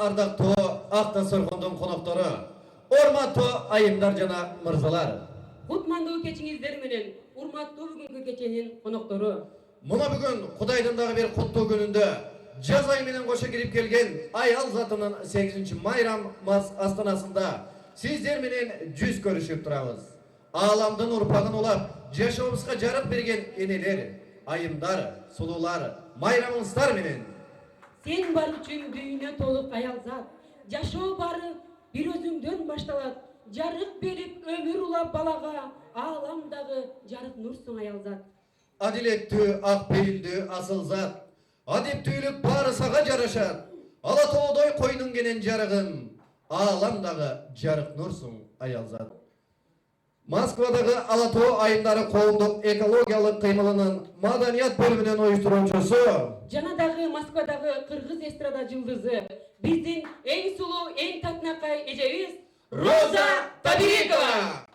ардактуу Акта Соргондун коноктору, урматтуу айымдар жана мырзалар. Кутмандуу кечиңиздер менен урматтуу бүгүнкү кеченин коноктору. Мына бүгүн Кудайдын дагы бир куттуу күнүндө жаз айы менен кошо кирип келген аял затынын 8-майрам астанасында сиздер менен жүз көрүшүп турабыз. Ааламдын урпагын улап, жашообузга жарык берген энелер, айымдар, сулуулар, майрамыңыздар менен. Сен бар үчүн дүйнө толук аялзат. Жашоо бары бир өзүңдөн башталат. Жарык берип өмүр улап балага, ааламдагы жарык нурсуң аялзат. Адилеттүү, ак пейилдүү, асыл зат. Адептүүлүк баары сага жарашат. Ала тоодой койдун кенен жарыгым, ааламдагы жарык нурсуң аялзат. Москвадагы Ала Тоо айымдары коомдук экологиялык кыймылынын маданият бөлүмүнүн уюштуруучусу жана дагы Москвадагы кыргыз эстрада жылдызы, биздин эң сулуу, эң татынакай эжебиз Роза Табирекова.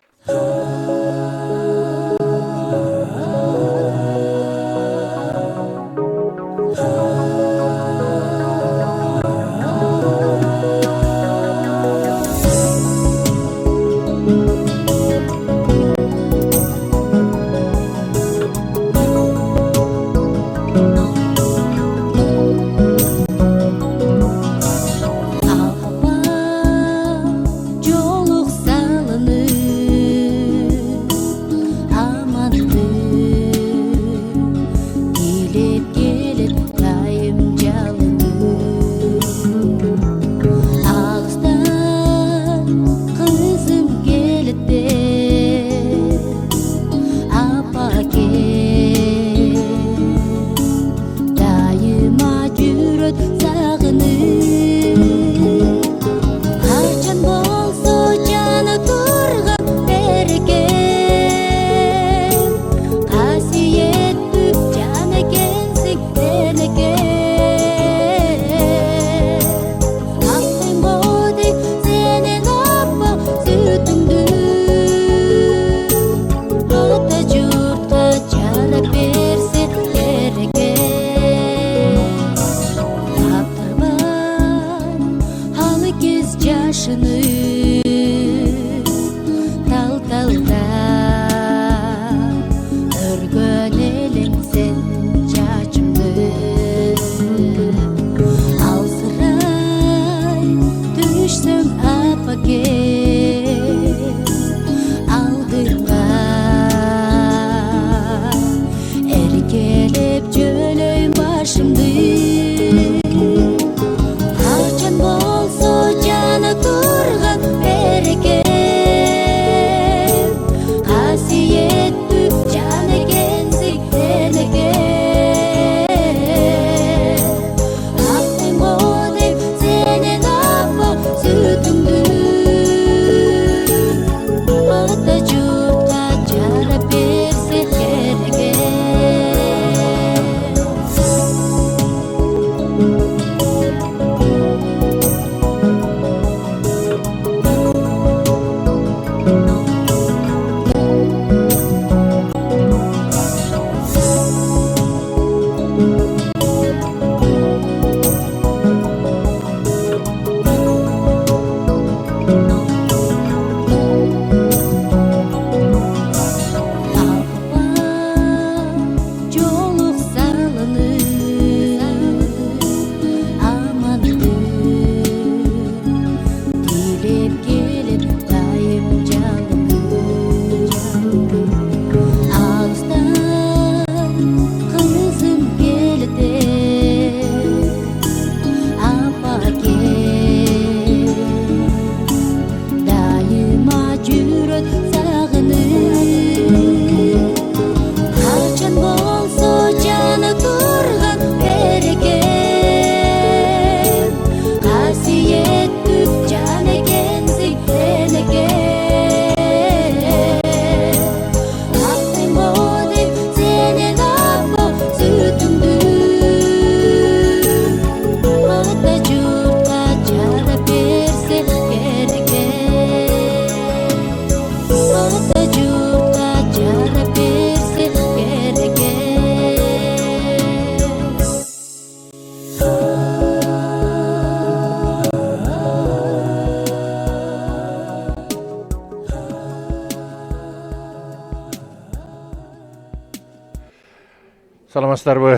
Саламатсыздарбы,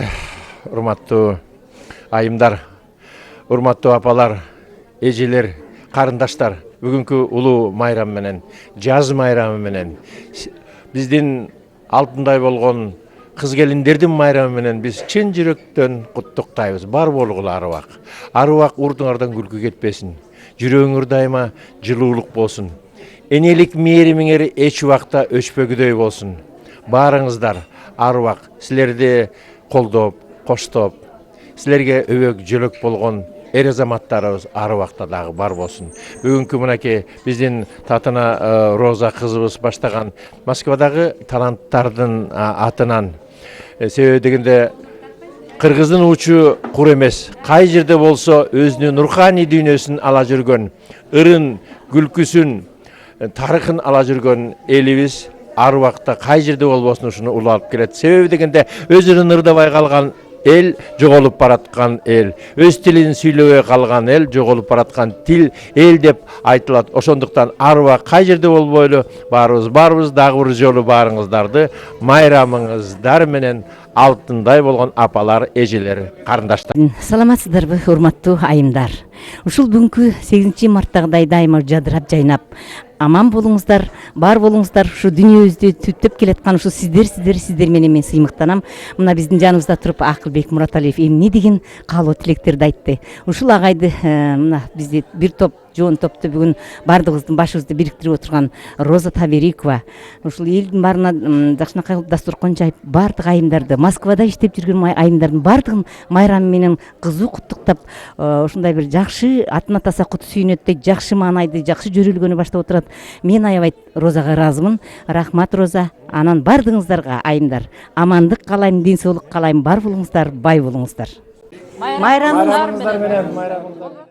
урматтуу айымдар, урматтуу апалар, эжелер, карындаштар. Бүгүнкү улуу майрам менен, жаз майрамы менен, биздин алтындай болгон кыз келиндердин майрамы менен биз чын жүрөктөн куттуктайбыз. Бар болгула арыбак. Арыбак урдуңардан күлкү кетпесин. Жүрөгүңөр дайыма жылуулук болсун. Энелик мээримиңер эч убакта өчпөгүдөй болсун. Баарыңыздар арыбак, силерди колдоп, коштоп, силерге өбөк жөлөк болгон эр азаматтарыбыз арыбакта дагы бар болсун. Бүгүнкү мынакей биздин Татына Роза кызыбыз баштаган Москвадагы таланттардын атынан, себеби дегенде кыргыздын учу кур эмес, кай жерде болсо өзүнүн руханий дүйнөсүн ала жүргөн, ырын, күлкүсүн, тарыхын ала жүргөн элибиз ар убакта кай жерде болбосун ушуну улап келет. Себеби дегенде өзүнүн ырдабай калган эл жоголуп бараткан эл, өз тилин сүйлөбөй калган эл жоголуп бараткан тил эл деп айтылат. Ошондуктан ар убак кай жерде болбойлу барыбыз дагы бир жолу баарыңыздарды майрамыңыздар менен алтындай болгон апалар, эжелер, карындаштар. Саламатсыздарбы, урматтуу айымдар. Ушул бүгүнкү 8 марттагыдай дайыма жадырап жайнап, аман болуңуздар, бар болуңуздар. Ушу дүйнөбүздү түптөп келаткан ушу сиздер менен мен сыймыктанам. Мына биздин жаныбызда туруп Акылбек Мураталиев эмне деген каалоо тилектерди айтты. Ушул агайды мына бизди бир топ жоон топту бүгүн бардыгыбыздын башыбызды бириктирип отурган Роза Таберикова, ушул элдин баарына жакшынакай кылып дасторкон жайып, бардык айымдарды, Москвада иштеп жүргөн айымдардын бардыгын майрамы менен кызуу куттуктап, ушундай бир жакшы атын атаса кут сүйүнөт дейт, жакшы маанайды, жакшы жөрөлгөнү баштап отурат. Мен аябай Розага ыраазымын. Рахмат Роза. Анан бардыгыңыздарга айымдар амандык каалайм, ден соолук каалайм, бар болуңуздар, бай болуңуздар. Майрамыңыздар менен.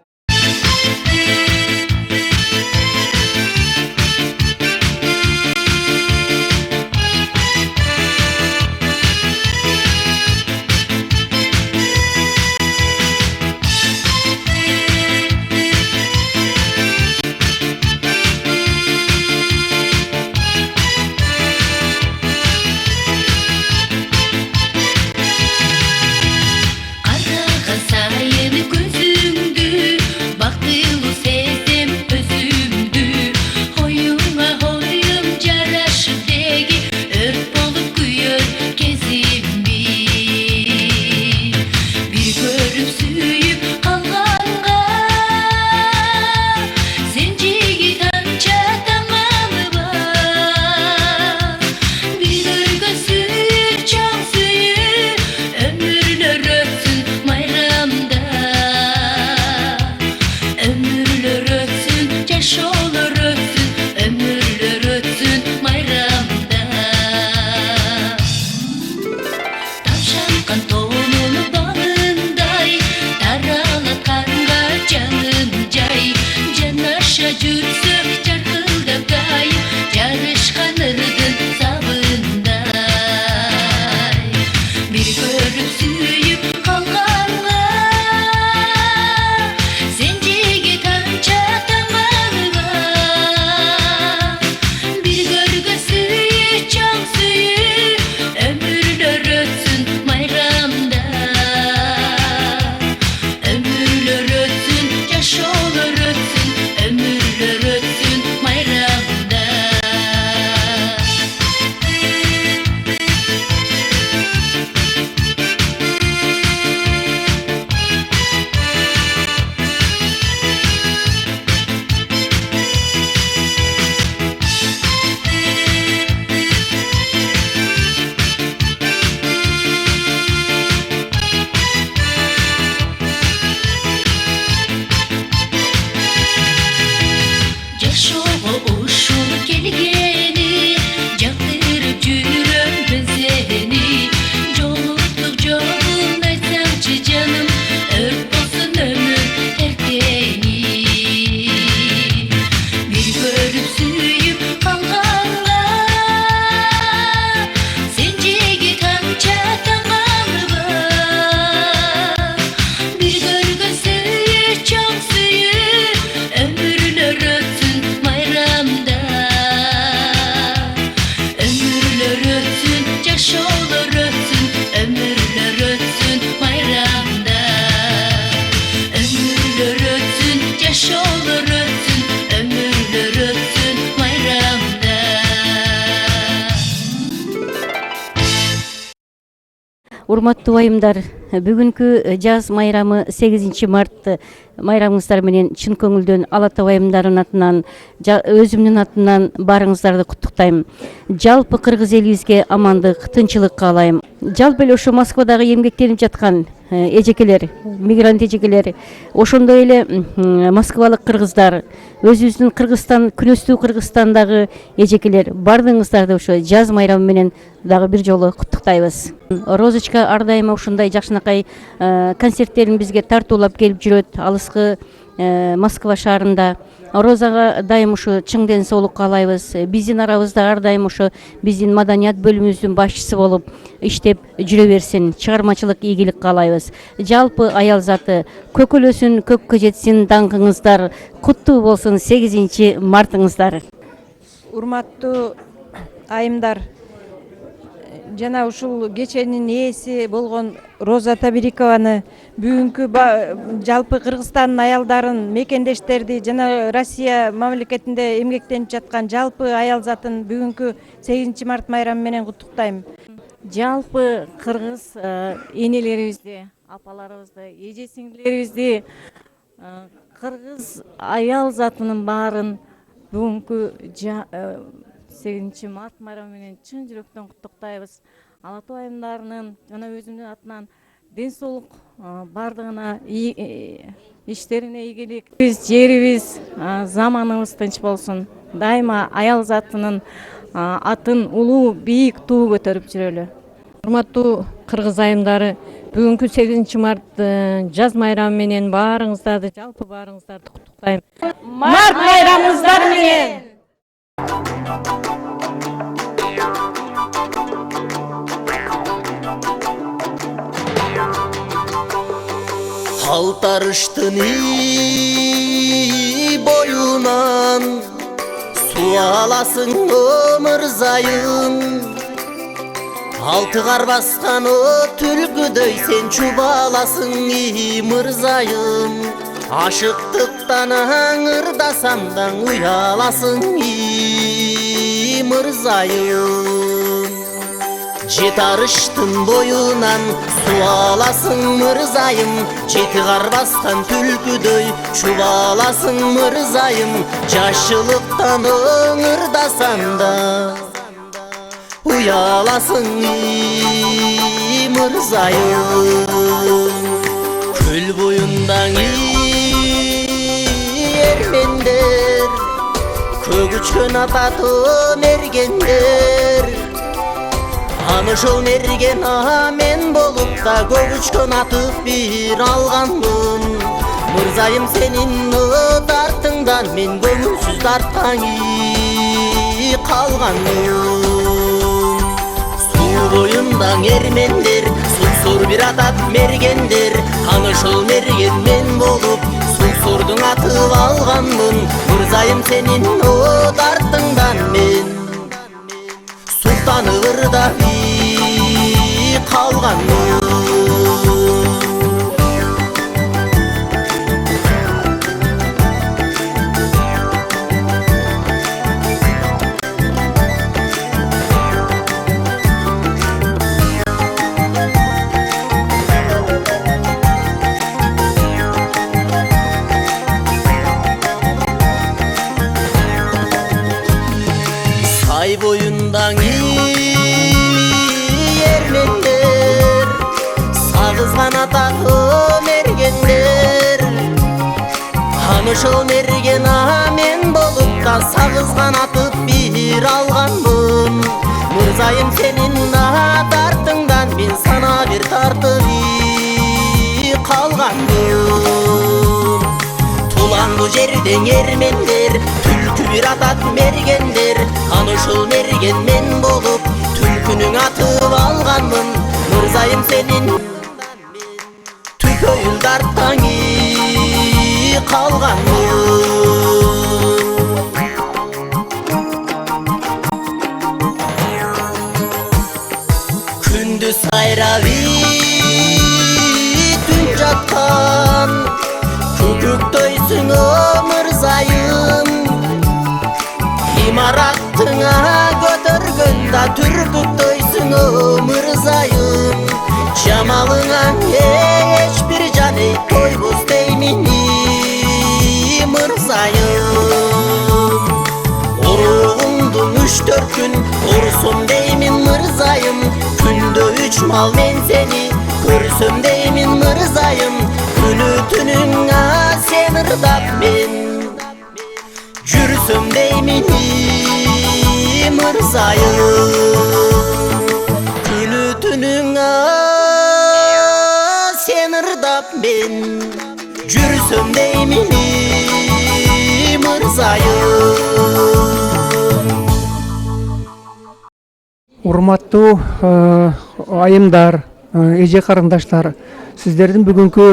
урматтуу айымдар, бүгүнкү жаз майрамы 8 март майрамыңыздар менен чын көңүлдөн Ала Тоо айымдарынын атынан, өзүмдүн атынан баарыңыздарды куттуктайм. Жалпы кыргыз элибизге амандык, тынчылык каалайм. Жалпы эле ошо Москвадагы эмгектенип жаткан эжекелер, мигрант эжекелер, ошондой эле москвалык кыргыздар, өзүбүздүн Кыргызстан, күнөстүү Кыргызстандагы эжекелер, бардыгыңыздарды ошо жаз майрамы менен дагы бир жолу куттуктайбыз. Розочка ар дайыма ушундай жакшынакай концерттерин бизге тартуулап келип жүрөт, алыскы Москва шаарында. Розага дайым ушу чың ден соолук каалайбыз. Биздин арабызда ар дайым ушу биздин маданият бөлүмүбүздүн башчысы болуп иштеп жүрө берсин. Чыгармачылык ийгилик каалайбыз. Жалпы аял заты көкөлөсүн, көккө жетсин даңкыңыздар. Куттуу болсун 8 мартыңыздар. Урматтуу айымдар, жана ушул кеченин ээси болгон Роза Табирикованы, бүгүнкү жалпы Кыргызстандын аялдарын, мекендештерди жана Россия мамлекетинде эмгектенип жаткан жалпы аял затын бүгүнкү 8 март майрамы менен куттуктайм. Жалпы кыргыз энелерибизди, апаларыбызды, эже сиңдилерибизди, кыргыз аял затынын баарын бүгүнкү 8 март майрамы менен чын жүрөктөн куттуктайбыз. Ала Тоо айымдарынын жана өзүмдүн атынан ден соолук бардыгына, иштерине ийгилик. Биз жерибиз, заманыбыз тынч болсун. Дайыма аял затынын атын улуу, бийик туу көтөрүп жүрөлү. Урматтуу кыргыз айымдары, бүгүнкү 8 март жаз майрамы менен баарыңыздарды, жалпы баарыңыздарды куттуктайм. Март майрамыңыздар менен! Алтарыштын боюнан суу аласың мырзайым, алты кар баскан түлкүдөй сен чубаласың мырзайым. Ашыктыктан аңырдасам да уяласың мырзайым. Жети арыштын боюнан суу аласың мырзайым, жети кар баскан түлкүдөй чубаласың мырзайым. Жашылыктан ыңырдасаң да уяласың мырзайым. Көл боюнда эрмендер, көк үчкөн ататы мергендер, ошол мерген мен болуп да көк үчкөн атып бир алганмын. Мырзайым сенин дартыңдан мен көңүлсүз дарткан калганмын. Суу боюнда эрмендер, сулсур бир атат мергендер, ошол мерген мен болуп сулсурдун атып алганмын. Мырзайым сенин дартыңдан мен султаны ырда калганмын. Сай боюнда эрмендер, сагызган ататы мергендер, ошол мерген мен болуп да сагызган атып бир алганмын. Мырзайым сенин дартыңдан мен сана бир тартып калганмын. Туланду жерден эрмендер, түлкү бир атат мергендер, ошол мерген мен болуп түлкүнүн атып алганмын. Мырзайым сенин түкөйүн дарткан калганмын. Күндүз сайрап түн жаткан, күкүктөйсүң мырзайым. Имараттыңа көтөргөн да түркүктөйсүң мырзайым. Камалыңан ешбір жан ей койбос деймін мырзайым. Оруғыңдың 3-4 күн орысым деймін мырзайым. Күндө 3 мал мен сені көрсөм деймін мырзайым. Күні түніңа сен ырдап мен жүрсөм деймін мырзайым. Күні түніңа сен ырдап мен жүрсөм деймін мырзайым. Урматтуу айымдар, эже карындаштар, сиздердин бүгүнкү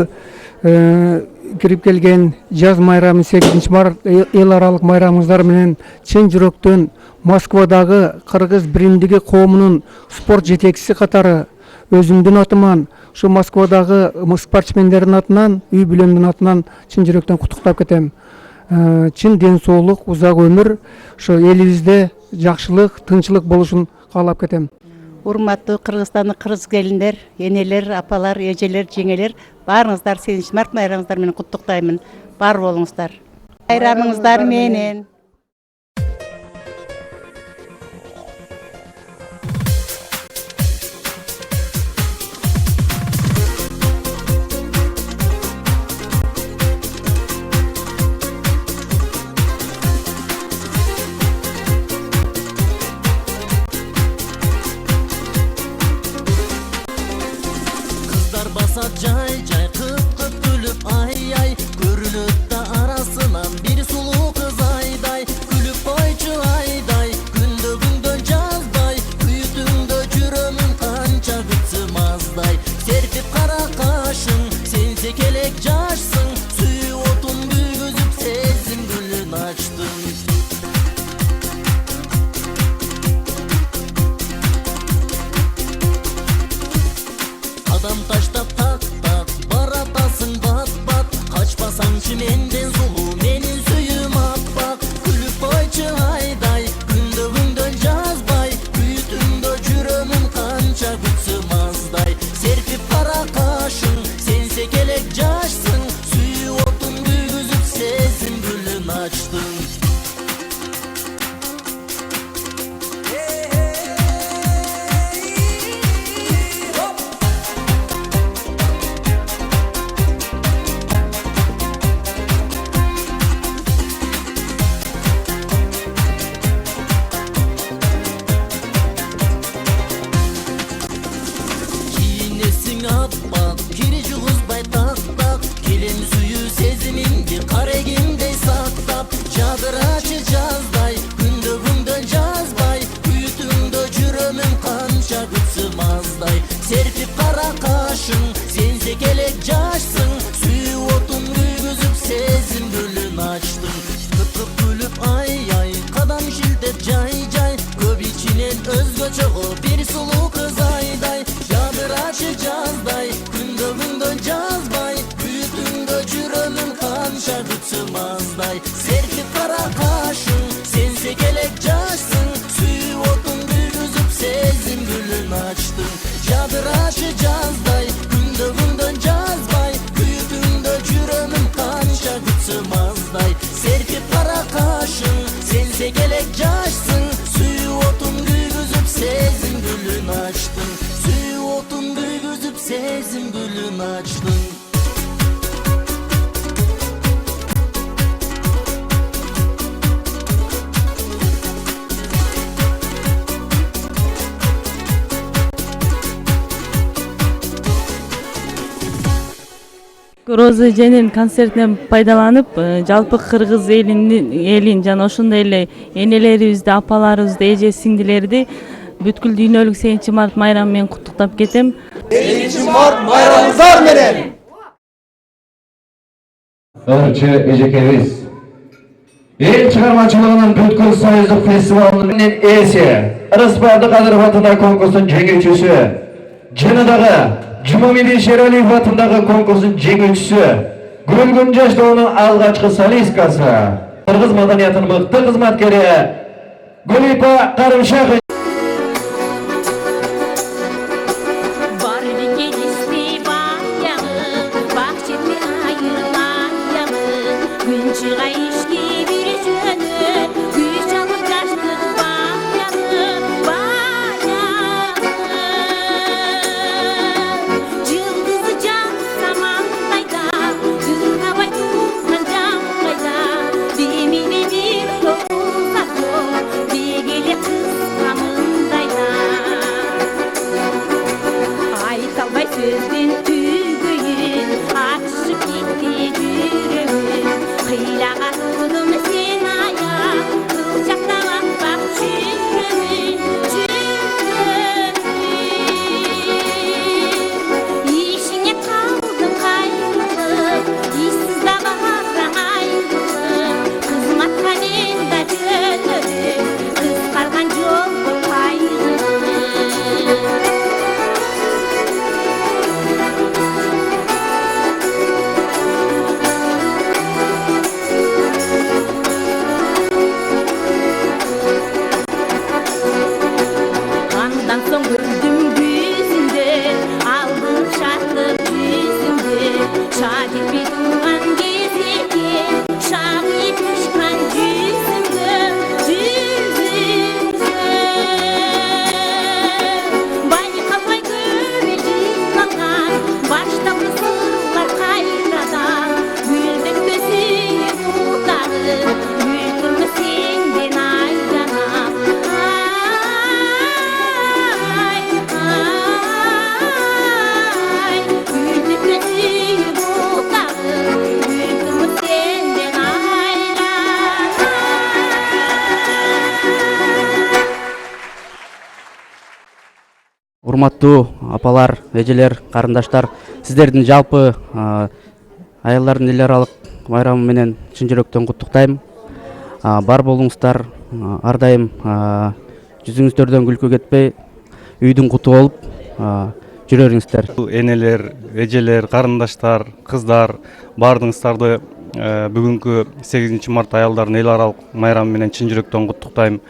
кирип келген жаз майрамы 8 март эл аралык майрамыңыздар менен чын жүрөктөн Москвадагы Кыргыз биримдиги коомунун спорт жетекчиси катары өзүмдүн атыман, ушу Москвадагы спортсмендердин атынан, үй бүлөмдүн атынан чын жүрөктөн куттуктап кетем. Чын ден соолук, узак өмүр, ошо элибизде жакшылык, тынчылык болушун каалап кетем. Урматтуу Кыргызстандын кыргыз келиндер, энелер, апалар, эжелер, жеңелер, баарыңыздар 8 март майрамыңыздар менен куттуктаймын. Бар болуңуздар. Майрамыңыздар менен. Basat jay jay kıp kıp gülüp ay ay. Görünüp da arasından bir sulu kız ayday. Gülüp boyçu ayday, gündö gündö jazday. Büyütüngdö жүрөмүн kança gıtsımazday. Serpip kara kaşın, sense kelek jaşsın. Suyu otun büyüzüp sezim gülün açtın. Adam taştap tak tak baratasın bat bat. Kaçmasançı menden sulu menin suyum at bak. Gülüp boyçu ayday, gündö gündö jazbay. Büyütüngdö жүрөmүn kança gıtsımazday. Serpip kara kaşın, sense kelek jaşsın. Suyu otun büyüzüp sezim gülün açtın. Bak kirici uzbay tak tak. Kelin suyu sezimindi karegimdey saktap. Çadır açı jazday, gündö gündö jazbay. Büyütüngdö жүрөmүn kança gıtsımazday. Serpip kara kaşın, sense kelek jaşsın. Suyu otun büyüzüp sezim gülün açtın. Kıp kıp gülüp ay ay, kadam şiltep jay jay. Köp içinen özgöçe o bir sulu kız ayday. Çadır açı jazday, gündö gündö jazbay. Büyütüngdö жүрөmүn kança gıtsımazday. Serpip kara kaşın, sense kelek jaşsın. Suyu otun büyüzüp sezim gülün açtın. Çadır açı jazday, gündö gündö jazbay. Büyütüngdö жүрөmүn kança gıtsımazday. Serpip kara kaşın, sense kelek jaşsın. Suyu otun büyüzüp sezim gülün açtın. Suyu otun büyüzüp sezim gülün açtın. Роза Эженин концертинен пайдаланып, жалпы кыргыз элин жана ошондой эле энелерибизди, апаларыбызды, эже сиңдилерди бүткүл дүйнөлүк 8 март майрамы менен куттуктап кетем. 8 Mart bayramınızlar menen. Ырчы эжекебиз эл чыгармачылыгынын бүткүл союздук фестивалынын ээси, Ырысбай Абдыкадыров атындагы конкурстун жеңүүчүсү, жана дагы Жумамедин Шералиев атындагы конкурстун жеңүүчүсү, Гүлгүн Жаштоонун алгачкы солисткасы, кыргыз маданиятынын мыкты кызматкери Гүлипа Карымшак. Бар урматтуу апалар, эжелер, карындаштар, сиздердин жалпы аялдардын эл аралык майрамы менен чын жүрөктөн куттуктайм. Бар болуңуздар, ар дайым жүзүңүздөрдөн күлкү кетпей, үйдүн куту болуп жүрө бериңиздер. Энелер, эжелер, карындаштар, кыздар, баардыгыңыздарды бүгүнкү 8 март аялдардын эл аралык майрамы менен чын жүрөктөн куттуктайм.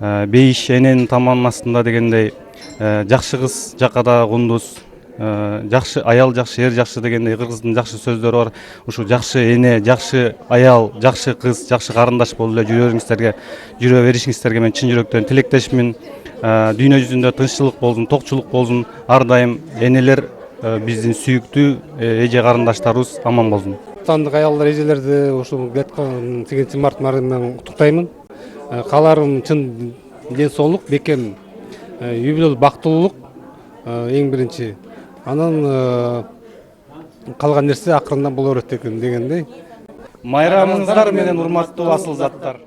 Бейиш эненин таманын астында дегендей, жакшы кыз жакада кундуз, жакшы аял жакшы, эр жакшы дегендей кыргыздын жакшы сөздөрү бар. Ушу жакшы эне, жакшы аял, жакшы кыз, жакшы карындаш болуп эле жүрө беришиңиздерге мен чын жүрөктөн тилектешмин. Дүйнө жүзүндө тынччылык болсун, токчулук болсун. Ар дайым энелер биздин сүйүктүү эже карындаштарыбыз аман болсун. Отандык аялдар, эжелерди ушул келаткан 8 март майрамы менен куттуктаймын. Кааларым чын ден соолук, бекем үй бүлөлүк бактылуулук эң биринчи. Анан калган нерсе акырындан боло берет экен дегендей. Майрамыңыздар менен урматтуу асыл заттар.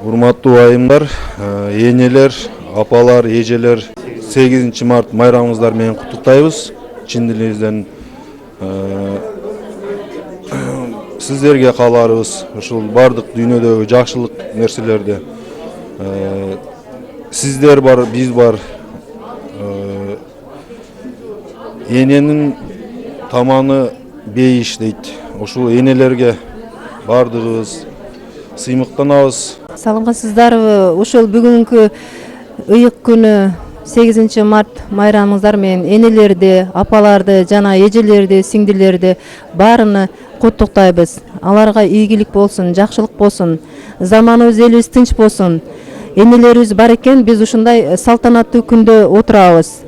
Урматтуу айымдар, энелер, апалар, эжелер, 8 март майрамыңыздар менен куттуктайбыз. Чын дилибизден сиздерге кааларыбыз ушул бардык дүйнөдөгү жакшылык нерселерди. Сиздер бар, биз бар. Эненин таманы бейиш дейт. Ушул энелерге бардыгыбыз сыймыктанабыз. Саламатсыздарбы? Ушул бүгүнкү ыйык күнү 8 март майрамыңыздар менен энелерди, апаларды, жана эжелерди, сиңдилерди баарыны куттуктайбыз. Аларга ийгилик болсун, жакшылык болсун, заманыбыз элибиз тынч болсун. Энелерибиз бар экен, биз ушундай салтанаттуу күндө отурабыз.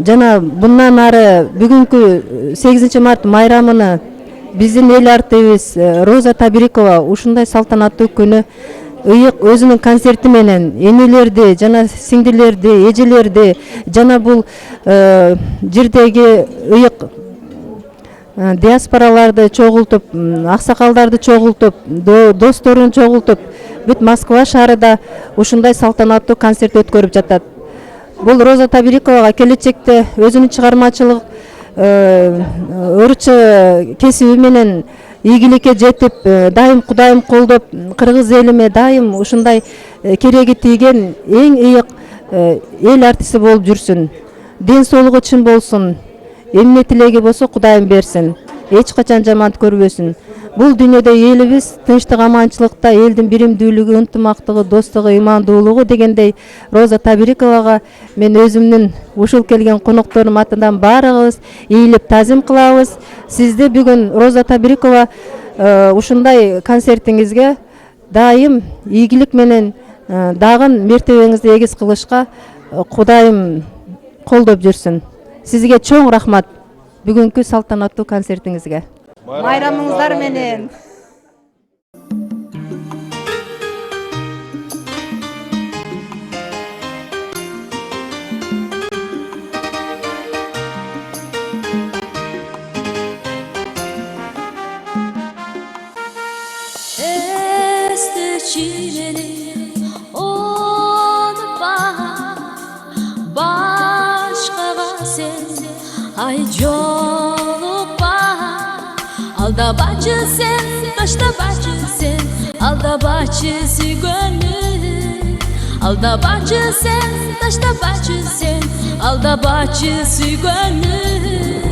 Жана bundan ары бүгүнкү 8 март майрамыны биздин эл артыбыз Роза Табирикова ушундай салтанаттуу күнү ыйык өзүнүн концерти менен энелерди, жана сиңдилерди, эжелерди, жана бул жердеги ыйык диаспораларды чогултуп, аксакалдарды чогултуп, досторун чогултуп, бүт Москва шаарында ушундай салтанаттуу концерт өткөрүп жатат. бул Роза Табириковага келечекте өзүнүн чыгармачылык ырчы кесиби менен ийгиликке жетип, дайым Кудайым колдоп, кыргыз элиме дайым ушундай кереги тийген эң ыйык эл артисти болуп жүрсүн. Ден соолугу чын болсун. Эмне тилеги болсо Кудайым берсин. Эч качан жаманат көрбөсүн. Бул дүйнөдө элибиз тынчтык, аманчылыкта, элдин биримдүүлүгү, ынтымактыгы, достугу, имандуулугу дегендей Роза Табириковага мен өзүмдүн ушул келген коноктордун атынан баарыбыз ийилип тазим кылабыз. Сизди бүгүн Роза Табирикова ушундай концертиңизге дайым ийгилик менен дагын мертебеңизди эгиз кылышка Кудайым колдоп жүрсүн. Сизге чоң рахмат бүгүнкү салтанаттуу концертиңизге. Майрамыңыздар менен. Este çilenin unutma, başkaga sen ay jolukma. Alda bacı sen, taşta bacı sen, alda bacı gönlüm. Alda bacı sen, taşta bacı sen, alda bacı gönlüm.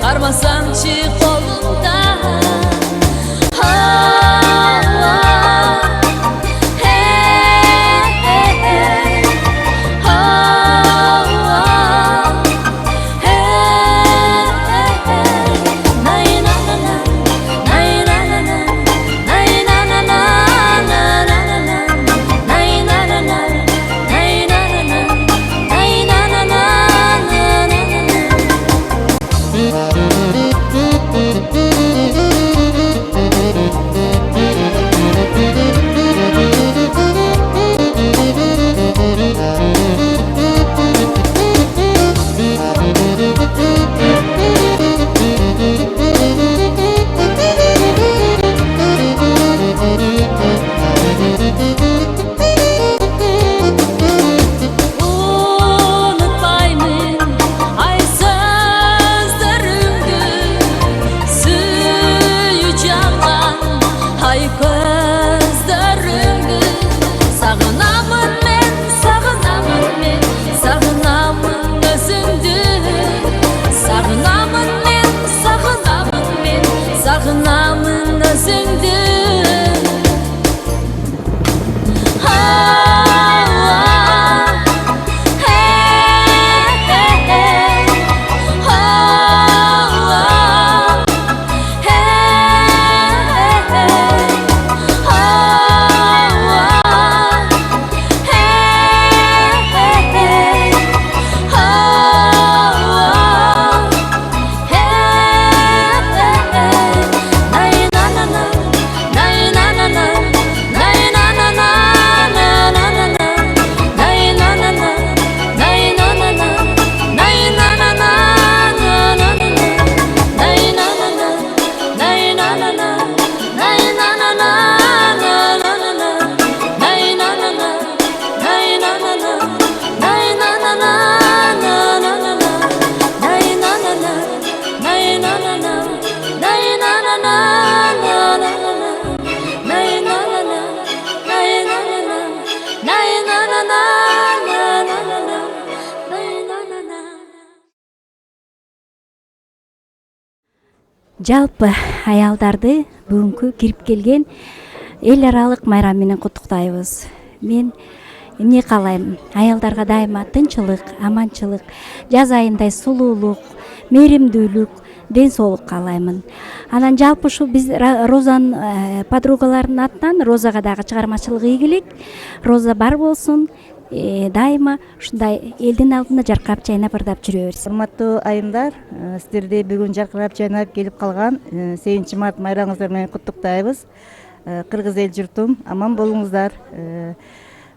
Karmasancı kolunda Жалпы аялдарды бүгүнкү кирип келген эл аралык майрам менен куттуктайбыз. мен эмне каалайм, аялдарга дайыма тынчылык, аманчылык, жаз айындай сулуулук, мээримдүүлүк, ден соолук каалаймын. Анан жалпы ушу биз Розанын подругаларынын атынан Розага дагы чыгармачылык ийгилик. Роза бар болсун, дайыма ушундай элдин алдында жаркырап жайнап ырдап жүрө берсин. Урматтуу айымдар, сиздерди бүгүн жаркырап жайнап келип калган 8 март майрамыңыздар менен куттуктайбыз. Кыргыз эл журтум, аман болуңуздар.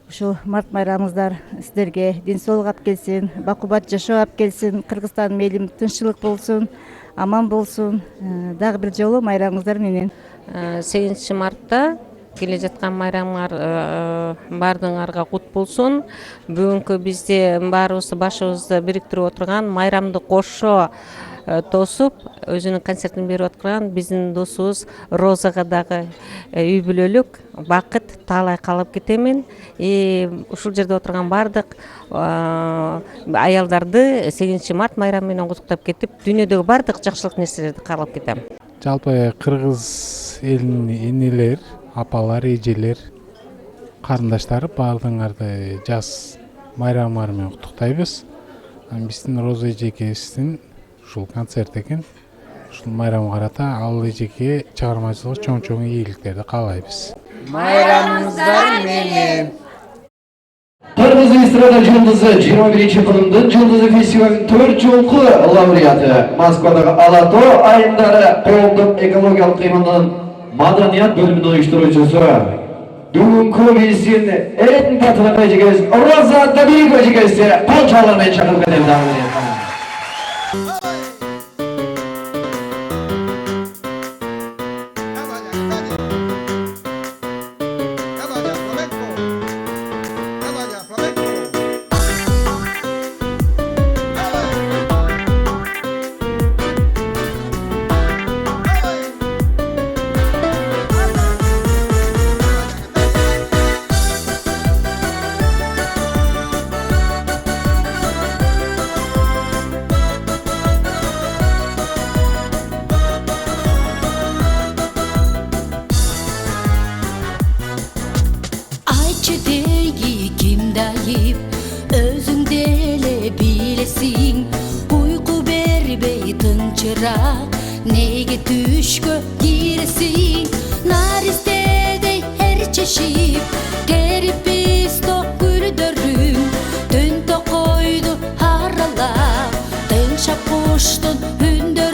Ушул март майрамыңыздар сиздерге ден соолук алып келсин, бакубат жашоо алып келсин, Кыргызстан элим тынччылык болсун, аман болсун. Дагы бир жолу майрамыңыздар менен. 8 мартта келе жаткан майрамыңар баардыгыңарга кут болсун. Бүгүнкү бизде баарыбызды башыбызды бириктирип отурган майрамды кошо тосуп өзүнүн концертин берип аткан биздин досубуз Розага дагы үй бүлөлүк бакыт таалай каалап кетемин. Ушул жерде отурган баардык аялдарды 8 март майрамы менен куттуктап кетип, дүйнөдөгү баардык жакшылык нерселерди каалап кетем. Жалпы кыргыз элинин энелер, апалар, эжелер, карындаштар баардыгыңарды жаз майрамыңар менен куттуктайбыз. Биздин Роза эжекебиздин ушул концерт экен. Ушул майрамга карата ал эжеке чыгармачылык чоң ийгиликтерди каалайбыз. Майрамыңыздар менен. Кыргыз эстрада жылдызы 21-кылымдын жылдызы фестивалынын 4 жолку лауреаты, Москвадагы Алато айымдары коомдук экологиялык кыймылдын маданият бөлүмүнүн уюштуруучусу. Бүгүнкү биздин эритин татыган эжекебиз Роза Табиева эжекебизди кол чалуу менен чакырып кетебиз. Неге түшкө киресиң, наристедей эр чешип, терип писто гүлдөрүң, түн токойду аралап, тынчап куштун үндөрүн.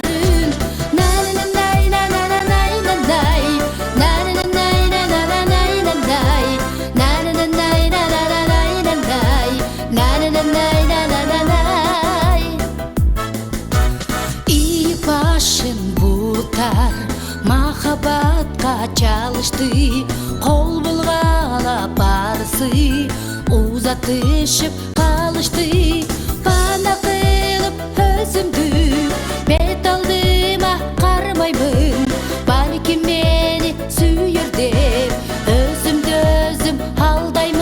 Махабатка чалышты, кол булгала барысы, узатышып калышты. Бана кылып өзүмдү бет алдыма кармаймын, балким мени сүйөр деп өзүмдү өзүм алдаймын.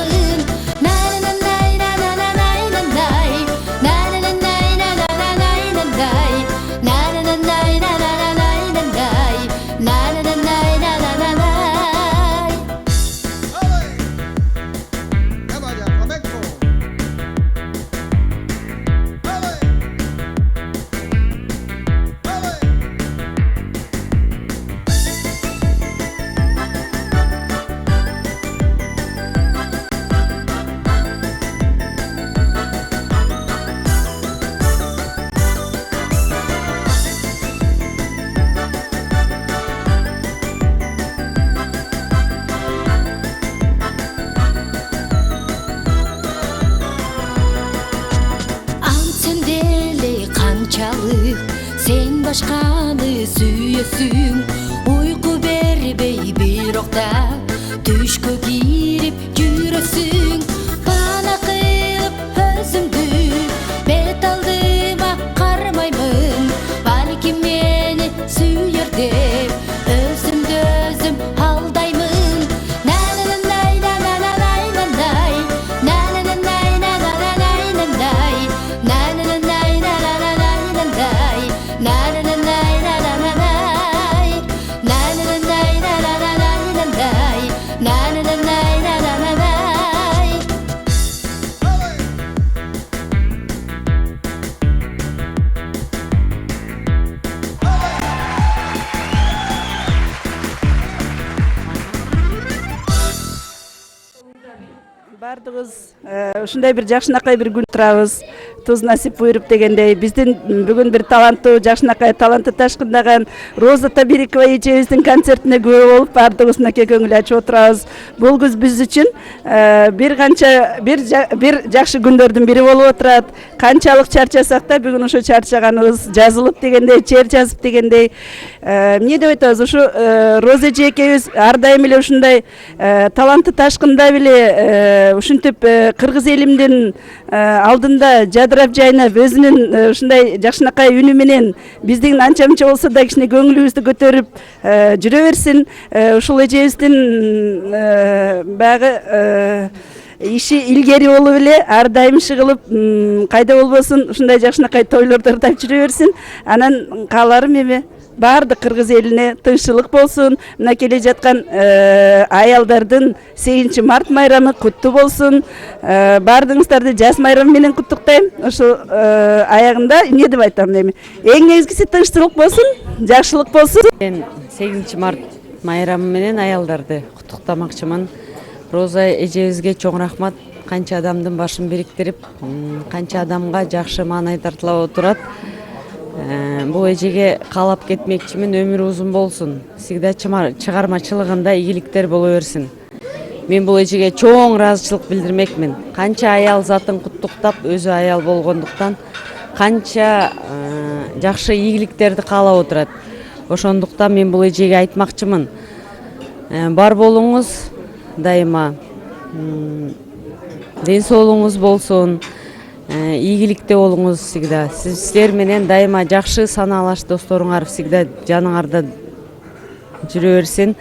Sen başkanı sүйөсүң, uyku бербей бирок да түшкө кирип жүрөсүң. Бана кылып өзүмдү бет алдыма кармаймын, балким мени сүйөр деп өзүмдү өзүм алдаймын. Na na na бардығыз ушундай бир жакшынакай бир күн турабыз. Туз насип буйруп дегендей биздин бүгүн бир таланттуу жакшынакай таланты ташкындаган Роза Табирикова эжебиздин концертине күбө болуп бардыгыбыз мынакей көңүл ачып отурабыз. Бул күз биз үчүн бир жакшы күндөрдүн бири болуп отурат. Канчалык чарчасак да бүгүн ошо чарчаганыбыз жазылып дегендей, чер жазып дегендей. Эмне деп айтабыз, ушу Роза эжекебиз ар дайым эле ушундай таланты ташкында беле ушинтип кыргыз элимдин алдында жадырап жайнап өзүнүн ушундай жакшынакай үнү менен биздин анча мынча болсо да кичине көңүлүбүздү көтөрүп жүрө берсин. Ушул эжебиздин баягы иши илгери болуп эле ар дайым шыгылып кайда болбосун ушундай жакшынакай тойлорду ырдап жүрө берсин. Анан кааларым эми бардык кыргыз элине тынччылык болсун. Мына келе жаткан аялдардын 8 март майрамы куттуу болсун. Бардыгыңыздарды жаз майрамы менен куттуктайм. Ошо аягында эмне деп айтам эми? Эң негизгиси тынччылык болсун, жакшылык болсун. Мен 8 март майрамы менен аялдарды куттуктамакчымын. Роза эжебизге чоң рахмат. Канча адамдын башын бириктирип, канча адамга жакшы маанай тартылып отурат. Бул эжеге каалап кетмекчимин, өмүрү узун болсун. Всегда чыгармачылыгында ийгиликтер боло берсин. Мен бул эжеге чоң ыраазычылык билдирмекмин. Канча аял затын куттуктап, өзү аял болгондуктан канча жакшы ийгиликтерди каалап отурат. Ошондуктан мен бул эжеге айтмакчымын. Бар болуңуз дайыма, ден соолугуңуз болсун. Ийгиликте болуңуз всегда. Сиздер менен дайыма жакшы санаалаш досторуңар всегда жаныңарда жүрө берсин.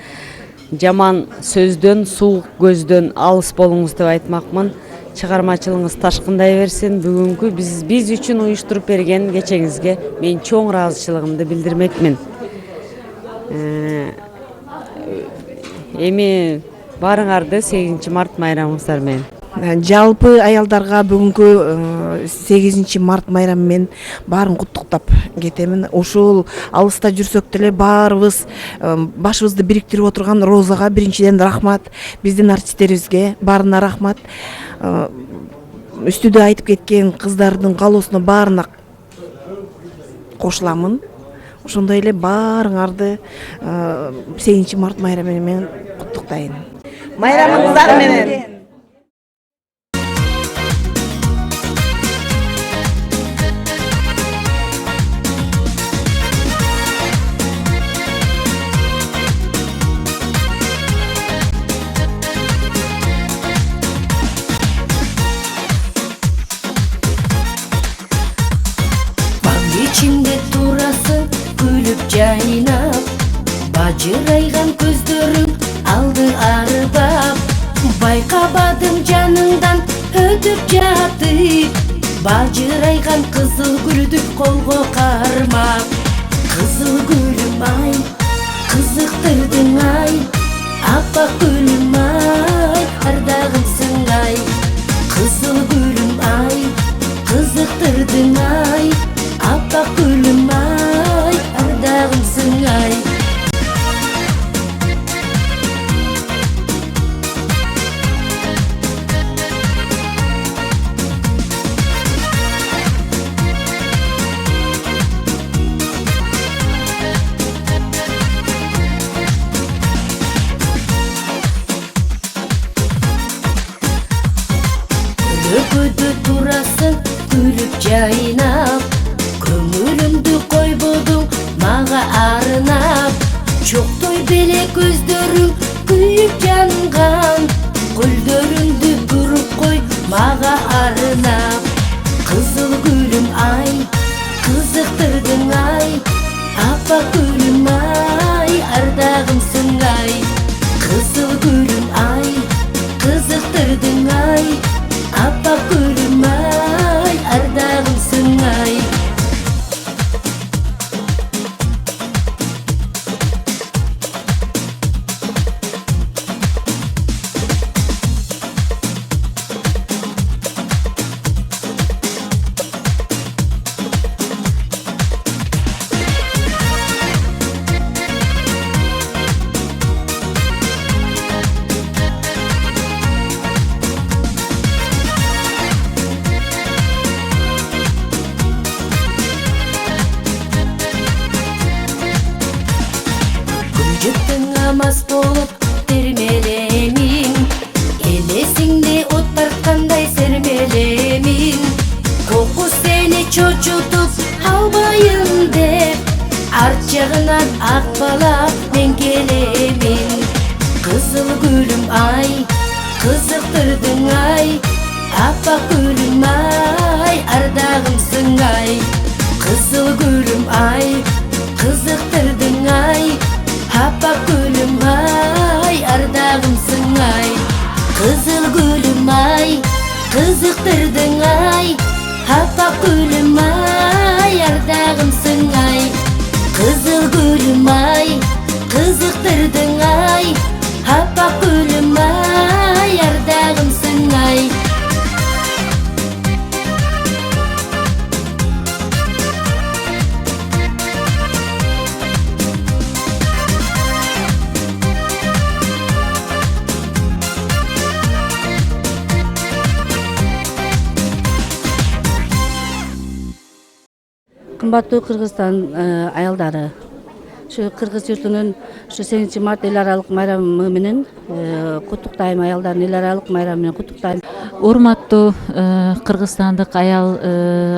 Жаман сөздөн, суук көздөн алыс болуңуз деп айтмакмын. Чыгармачылыгыңыз ташкындай берсин. Бүгүнкү биз үчүн уюштуруп берген кечеңизге мен чоң ыраазычылыгымды билдирмекмин. Эми баарыңарды 8 март майрамыңыздар менен. Жалпы аялдарга бүгүнкү 8 март майрамы менен баарын куттуктап кетемин. Ушул алыста жүрсөк деле баарыбыз башыбызды бириктирип отурган Розага биринчиден рахмат, биздин артисттерибизге баарына рахмат. Үстүдө айтып кеткен кыздардын каалоосуна баарына кошуламын. Ошондой эле баарыңарды 8 март майрамы менен куттуктайм. Майрамыңыздар менен. İçimde turasın gülüp jайнап, бажырайган көздөрүң алды арбап, байкабадым жаныңдан өтүп жатып, бажырайган кызыл гүлдүк колго кармап. Кызыл гүлүм ай, кызыктырдың ай, аппак гүлүм ай, ардагымсың ай. Кызыл гүлүм ай, кызыктырдың ай, аппак гүлүм ай, ардагымсың ай. Көкөдө турасың күлүп жайнап, көңүлүмдү койбодуң мага арынап. Чоктой беле көздөрүң күйүп жанган, гүлдөрүңдү буруп кой мага арынап. Кызыл гүлүм ай, кызыктырдың ай, аппак гүлүм ай, ардагымсың ай. Кызыл гүлүм ай, кызыктырдың ай, аппак гүлүм ай, ардагымсың ай. мас болуп термелемин, элесиңде от тарткандай сермелемин. Кокус сени чочутуп албайын деп, арт жагынан ак бала мен келемин. Кызыл гүлүм ай, кызыктырдың ай, аппак гүлүм ай, ардагымсың ай. Кызыл гүлүм ай, кызыктырдың ай, аппак гүлүм ай, ардагымсың ай. Кызыл гүлүм ай, кызыктырдың ай, аппак гүлүм ай, ардагымсың ай. Кызыл гүлүм ай, кызыктырдың ай, аппак гүлүм ай, ардагымсың ай. Кымбаттуу Кыргызстан аялдары, ушу Кыргыз журтунун ушу 8 март эл аралык майрамы менен куттуктайм, аялдардын эл аралык майрамы менен куттуктайм. Урматтуу кыргызстандык аял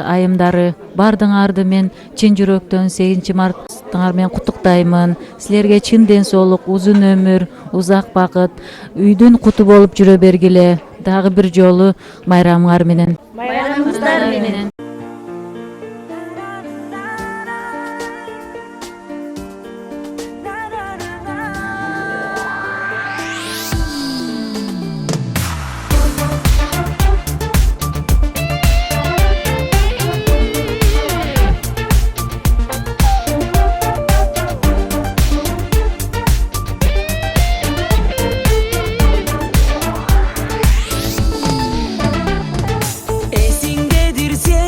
айымдары, бардыңарды мен чын жүрөктөн 8 марттыңар менен куттуктаймын. Силерге чын ден соолук, узун өмүр, узак бакыт, үйдүн куту болуп жүрө бергиле. Дагы бир жолу майрамыңар менен. Майрамыңыздар менен. Esingdedir sen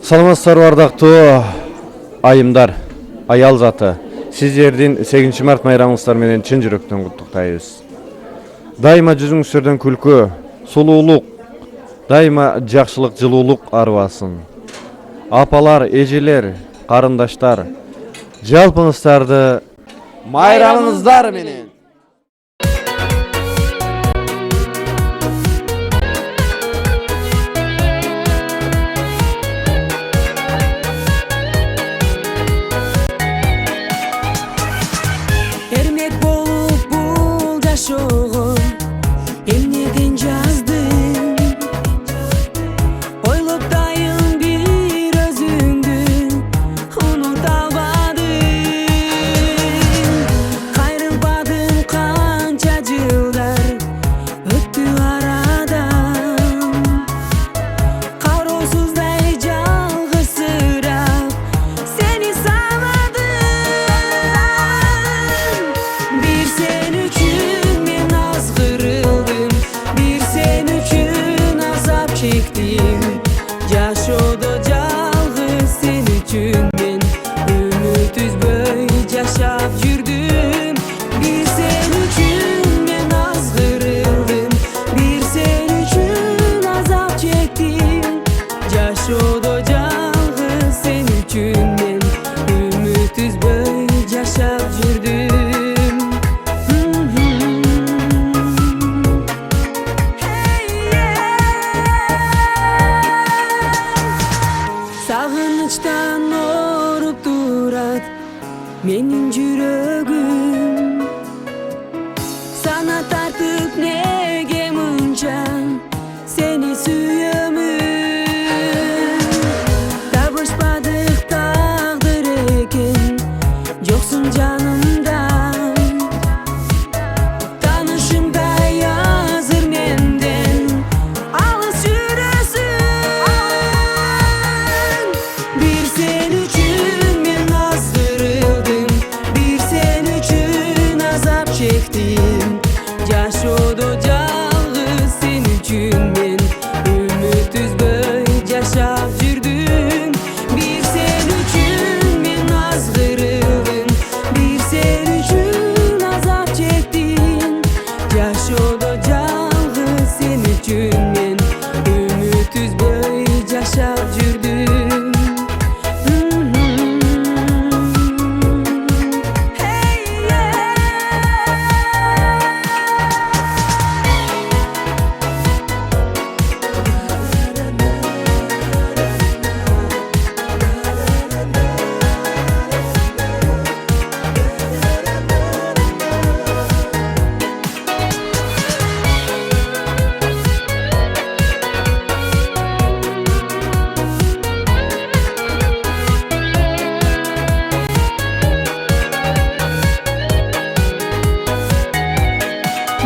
Саламатсыздарбы ардактуу айымдар, аял заты. Сиздердин 8 март майрамыңыздар менен чын жүрөктөн куттуктайбыз. Дайыма жүзүңүздөрдөн күлкү, сулуулук, дайыма жакшылык, жылуулук арбасын. Апалар, эжелер, карындаштар, жалпыңыздарды майрамыңыздар менен. Emniyeten yazdım Oylop dayım bir özündü Unut almadım Kayrılmadım kanca yıllar Öttü aradan Kavrulsuzday calgı sırak Seni sağladım Bir sen üçün ben azgırıldım Bir sen üçün azap çektim Yaşoda calgı sen üçün ben Ümitsiz böyle yaşap yürüdüm Bir sen üçün ben azgırıldım Bir sen üçün azap çektim Yaşoda calgı sen üçün ben Ümitsiz böyle yaşap yürüdüm Sağınıçtan orup durat Menin жүрөгüm Sana tartıp nege mınca Seni süyömün Tabışmadık tağdır eken Yoksun canımda Tanışımda yazır menden Alız yürüsün Bir sen üçün ben azdırıldım Bir sen üçün azap çektim Yaşoda calgı sen üçün ben Ümitsiz böyle yaşap yürüdüm Bir sen üçün ben azdırıldım Bir sen üçün azap çektim Yaşoda calgı sen üçün ben Ümitsiz böyle yaşap yürüdüm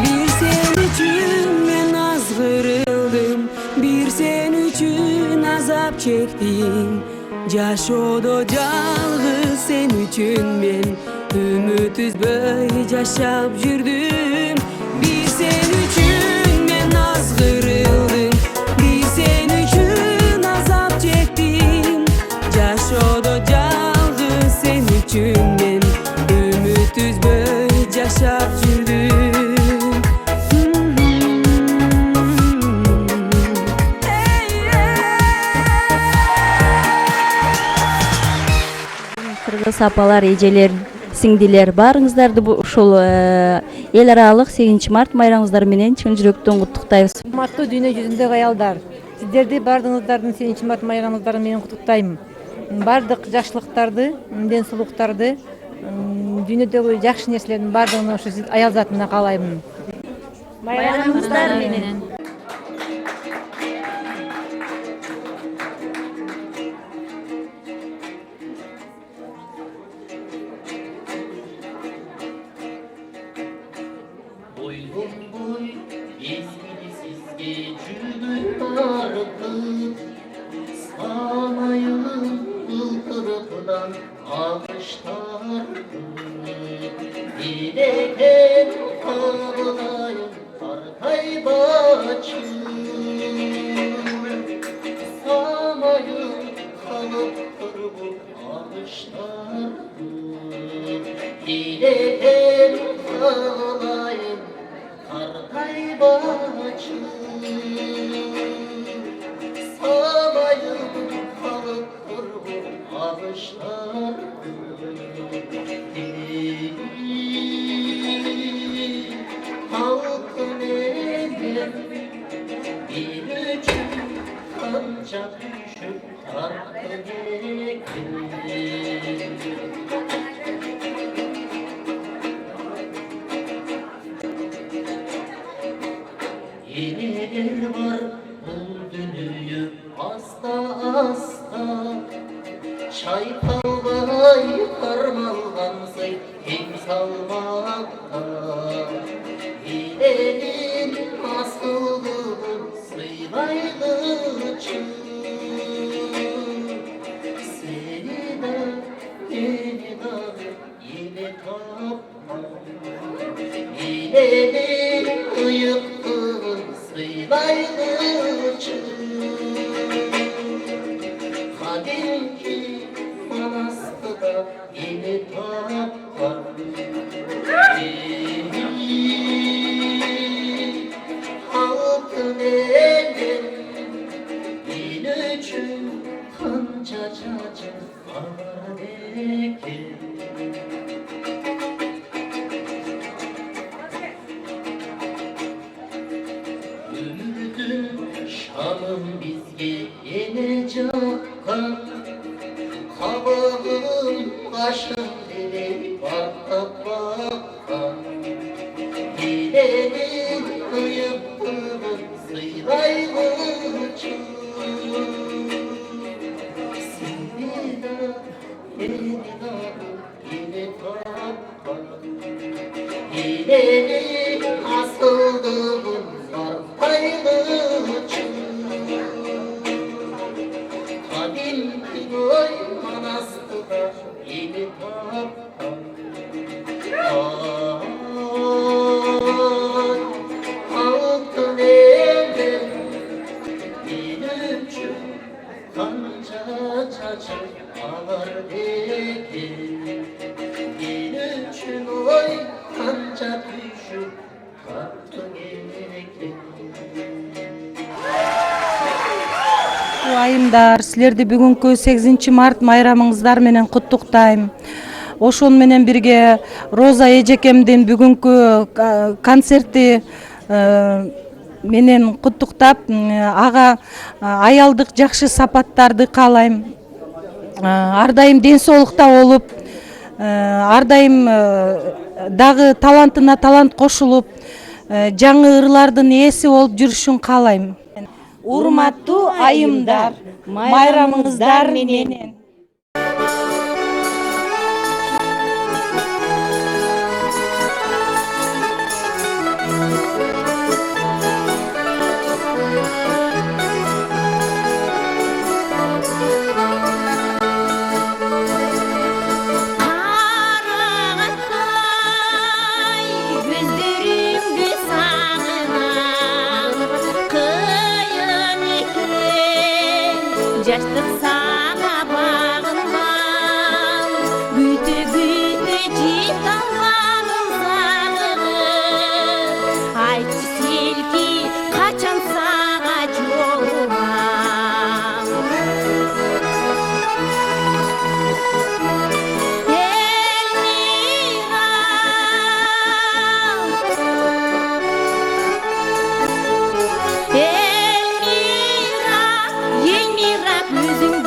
Bir sen üçün ben azgırıldım Bir sen üçün azap çektim Yaşoda calgı sen üçün ben Ümitsiz böyle yaşap yürüdüm Bir sen üçün ben azgırıldım Bir sen üçün azap çektim Yaşoda calgı sen üçün ben Ümitsiz böyle yaşap yürüdüm Кыргыз апалар, эжелер, сиңдилер баарыңыздарды ушул эл аралык 8 март майрамыңыздар менен чын жүрөктөн куттуктайбыз. Урматтуу дүйнө жүзүндөгү аялдар, сиздерди баардыгыңыздардын 8 март майрамыңыздары менен куттуктайм. Бардык жакшылыктарды, ден соолуктарды, дүйнөдөгү жакшы нерселердин баардыгын ошо сиз аял затына каалайм. Майрамыңыздар менен. Gideken kağlayım arkay başım Samayım kanca düşüp tarttı Yeniler var bu dünyayı hasta hasta Çaykalgay karmalgansay hem salmakta Hilenin asıldığın sıyraylıçı Seni de beni de yine tapma Hilenin ıyıktığın sıyraylıçı Kadimki manastıda yeni tapar Halkın eli din için kanca çacı adeki Ümidin şanım bizge yine çakkan Kabağım kaşım dili bakta bakta Dilenin kıyıktığın sıyraylıçı Seni de beni de yine tapma Dilenin asıldığın sarpaylıçı Kadim kinoy manastıda yeni tapma Halkın eli din için kanca çacı ağlar eki Din için oy kanca düşüp kalktı eki Айымдар, силерди бүгүнкү 8 март майрамыңыздар менен куттуктайм. Ошон менен бирге Роза эжекемдин бүгүнкү концерти менен куттуктап, ага аялдык жакшы сапаттарды каалайм. Ар дайым ден соолукта болуп, ар дайым дагы талантына талант кошулуп, жаңы ырлардын ээси болуп жүрүшүн каалайм. Урматтуу айымдар, майрамыңыздар менен. Жаштык сага багынман Күтө күтө жете алмадым сагынып Айтчы селки качан сага жолугам Elmira, Elmira, өзүң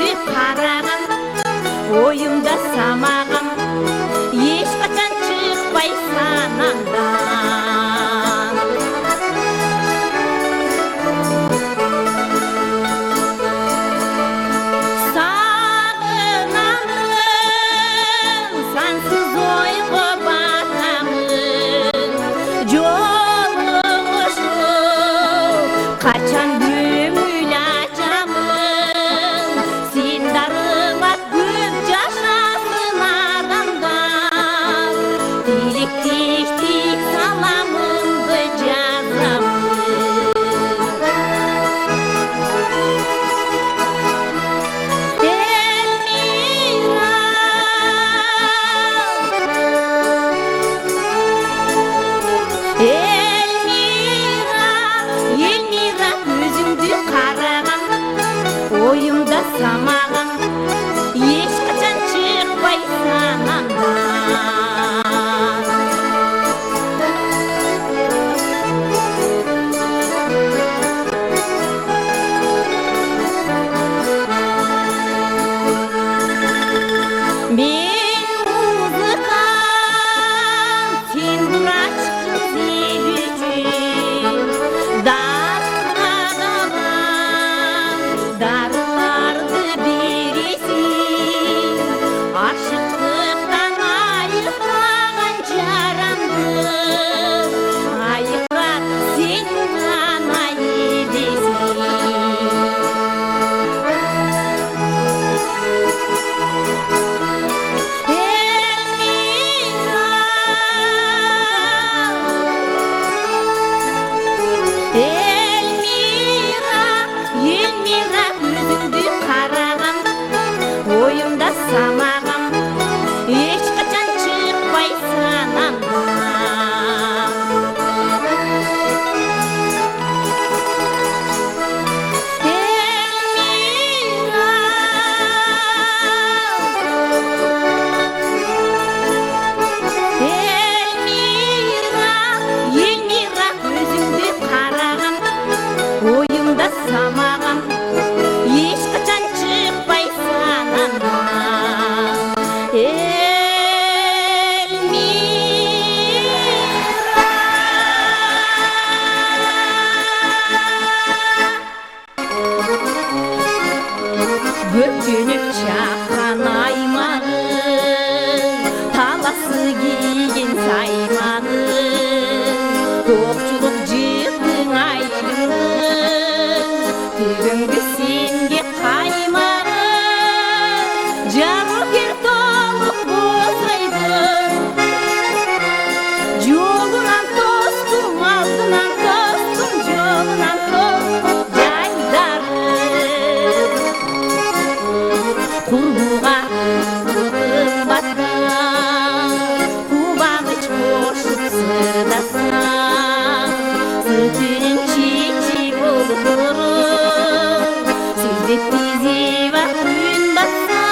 тұрып сіздеп тезеп ақ күн батса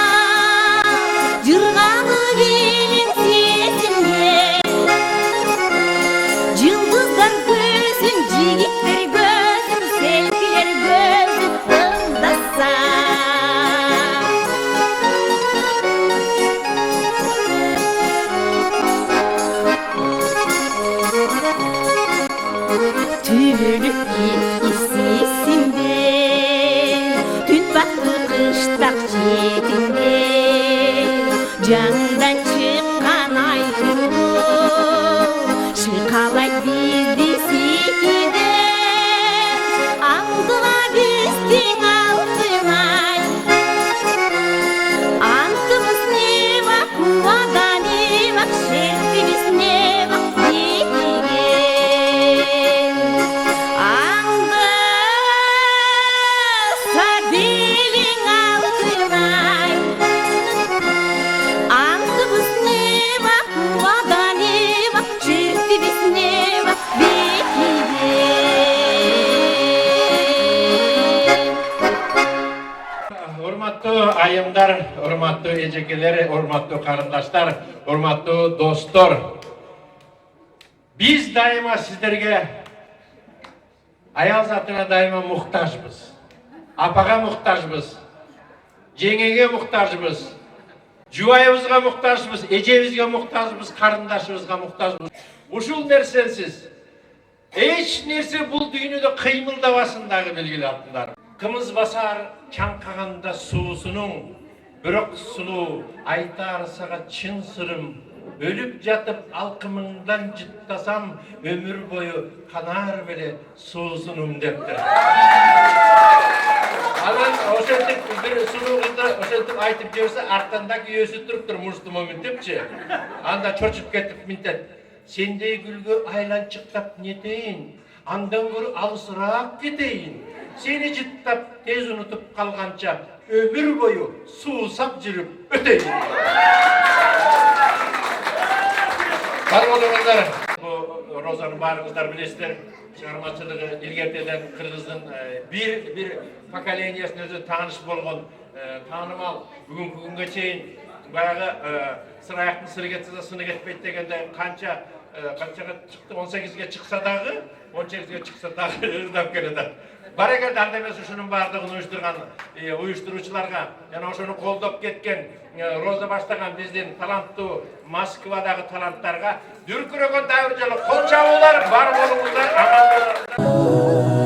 жырғалы келем сезімге жұлдыздар көзін жігіттер көзін серпілер көзін ыңдаса Tübülük etkisinde Tün baktı kıştak jetinde Candan çıkan ay kuru Şıkalay bizdi sikiden Andıla bizдің altın ay Antımız ne bak, kuvada ne bak Şertimiz ne bak, bekligen Аңды сәделің алтын ай Аңдыбыз не бақ, куада не бақ Шертіміз не бақ, bekligen Урматтуу айымдар, урматтуу эжекелер, урматтуу карындаштар, урматтуу достор. Биз дайыма сиздерге аял затына дайыма муктажбыз. Апага муктажбыз. Жеңеге муктажбыз. Жубайыбызга муктажбыз, эжебизге муктажбыз, карындашыбызга муктажбыз. Ушул нерсенсиз эч нерсе бул дүйнөдө кыймылдабасын дагы белгиле аттыңдар. Кымыз басар чаңкаганда суусунун, бирок сулуу айтар сага чын сырым. Өлүп жатып алкымыңдан жыттасам, өмүр бою канар беле суусунум дептир. Анан ошентип бир сулуу кызды ошентип айтып жиберсе, арттанда күйөөсү туруптур муштумо минтипчи. Анда чочуп кетип минтет. Сендей гүлгө айланчыктап нетейин, андан көрө алысыраак кетейин. Сени жыттап тез унутуп калганча, өмүр бою суусап жүрүп өтейин. Барболуңуздар, бу розаны баарыңыздар билесиздер. Чыгармачылыгы илгертеден кыргыздын бир поколениясына өзү тааныш болгон, таанымал бүгүнкү күнгө чейин баягы сыраяктын сыры кетсе сыны кетпейт дегенде канчага чыкты, 18ге чыкса дагы, 18ге чыкса дагы ырдап келет. Барекелде анда эмес ушунун баардыгын уюштуруучуларга жана ошону колдоп кеткен Роза баштаган биздин таланттуу Москвадагы таланттарга дүркүрөгөн дайыр жолу кол чабуулар бар болуңуздар, аман болуңуздар.